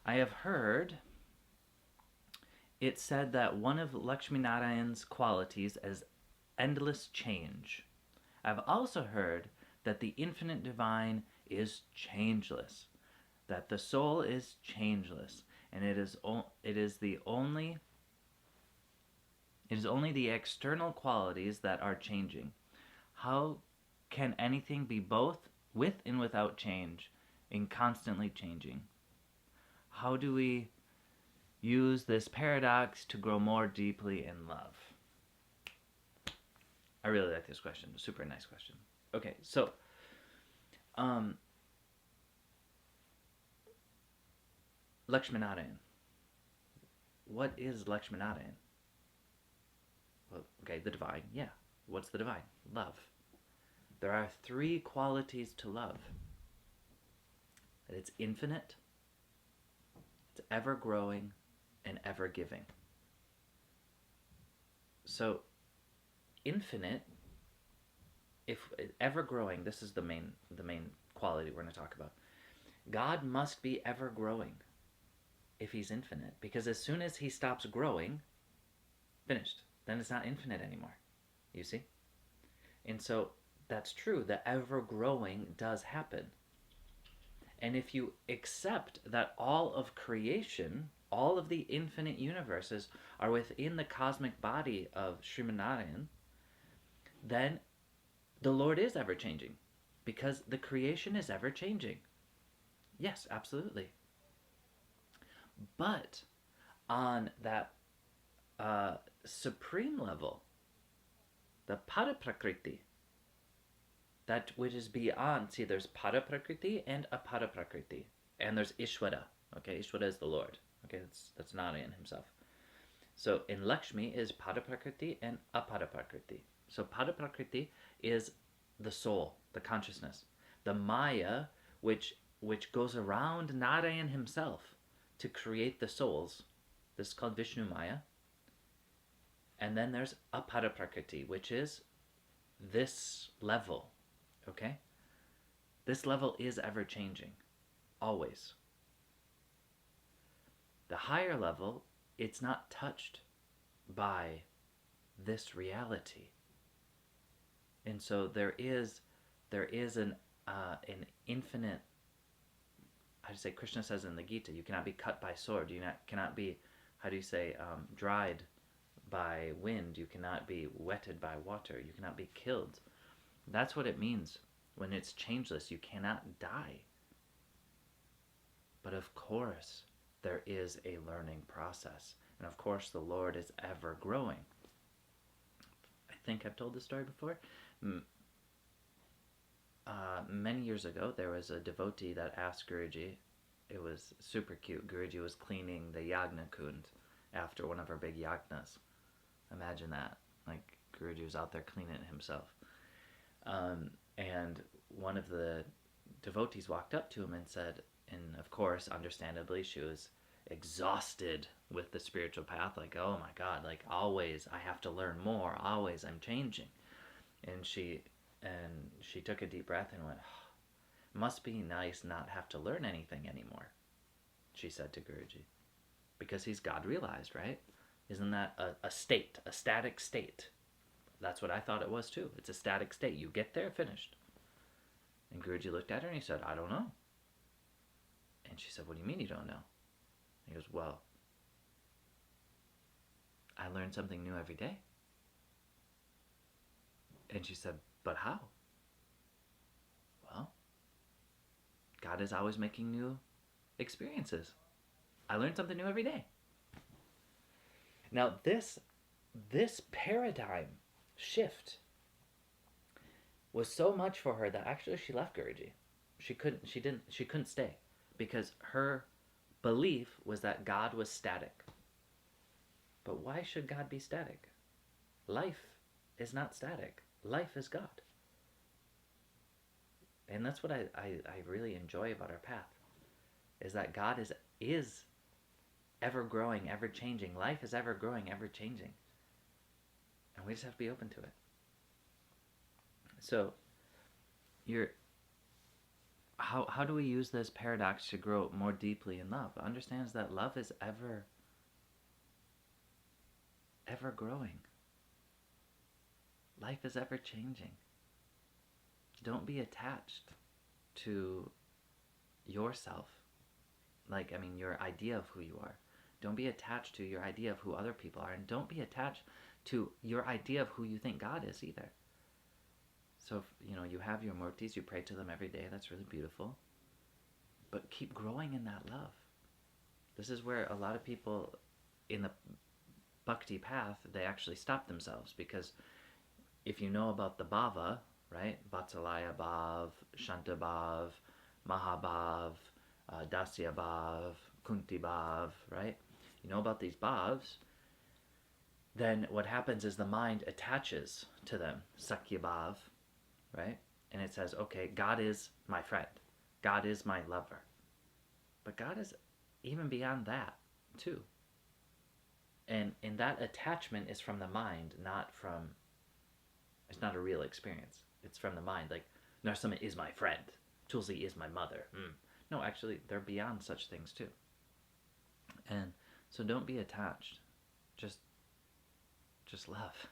I have heard it said that one of Lakshmi Narayan's qualities is endless change. I've also heard that the infinite divine is changeless, that the soul is changeless, and it is only the external qualities that are changing. How can anything be both with and without change and constantly changing? How do we use this paradox to grow more deeply in love? I really like this question. Super nice question. Okay, so Lakshminarayan. What is Lakshminarayan? Well, okay, the divine. Yeah. What's the divine? Love. There are three qualities to love. It's infinite, it's ever growing, and ever giving. So, infinite, if ever growing, this is the main quality we're going to talk about. God must be ever growing if he's infinite, because as soon as he stops growing, finished. Then it's not infinite anymore. You see? And so that's true. The ever growing does happen. And if you accept that all of creation, all of the infinite universes are within the cosmic body of Srimanarayan, then the Lord is ever changing, because the creation is ever changing. Yes, absolutely. But on that supreme level, the Paraprakriti, that which is beyond, see, there's Paraprakriti and Aparaprakriti, and there's Ishvara. Okay, Ishvara is the Lord. Okay, that's Narayan himself. So in Lakshmi is Paraprakriti and Aparaprakriti. So Paraprakriti is the soul, the consciousness, the Maya, which goes around Narayan himself to create the souls. This is called Vishnu Maya. And then there's Aparaprakriti, which is this level. Okay? This level is ever changing. Always. The higher level, it's not touched by this reality. And so there is an infinite, how do you say, Krishna says in the Gita, you cannot be cut by sword, you cannot be, how do you say, dried by wind, you cannot be wetted by water, you cannot be killed. That's what it means when it's changeless. You cannot die. But of course, there is a learning process. And of course, the Lord is ever growing. I think I've told this story before. Many years ago, there was a devotee that asked Guruji. It was super cute. Guruji was cleaning the yagna kund after one of our big yagnas. Imagine that. Like, Guruji was out there cleaning it himself. And one of the devotees walked up to him and said, and of course, understandably, she was exhausted with the spiritual path, like, oh my God, like, always I have to learn more, always I'm changing. And she took a deep breath and went, oh, must be nice not have to learn anything anymore, she said to Guruji. Because he's God realized, right? Isn't that a state, a static state? That's what I thought it was too. It's a static state. You get there, finished. And Guruji looked at her and he said, I don't know. And she said, what do you mean you don't know? He goes, well, I learn something new every day. And she said, but how? Well, God is always making new experiences. I learn something new every day. Now this paradigm shift was so much for her that actually she left Guruji. She couldn't stay, because her belief was that God was static. But why should God be static? Life is not static. Life is God. And that's what I really enjoy about our path, is that God is ever growing, ever changing. Life is ever growing, ever changing. And we just have to be open to it. So, how do we use this paradox to grow more deeply in love? Understands that love is ever growing. Life is ever changing. Don't be attached to yourself. Like, I mean, your idea of who you are. Don't be attached to your idea of who other people are. And don't be attached to your idea of who you think God is either. So, if, you have your murtis, you pray to them every day. That's really beautiful. But keep growing in that love. This is where a lot of people in the bhakti path, they actually stop themselves. Because if you know about the bhava, right? Vatsalaya bhav, Shanta bhav, Mahabhav, Dasya bhav, Kunti bhav, right? You know about these bhavs, then what happens is the mind attaches to them, Sakya bhav, right? And it says, okay, God is my friend. God is my lover. But God is even beyond that, too. And that attachment is from the mind, it's not a real experience. It's from the mind. Like, Narsama is my friend. Tulsi is my mother. No, actually, they're beyond such things, too. And so don't be attached. Just love.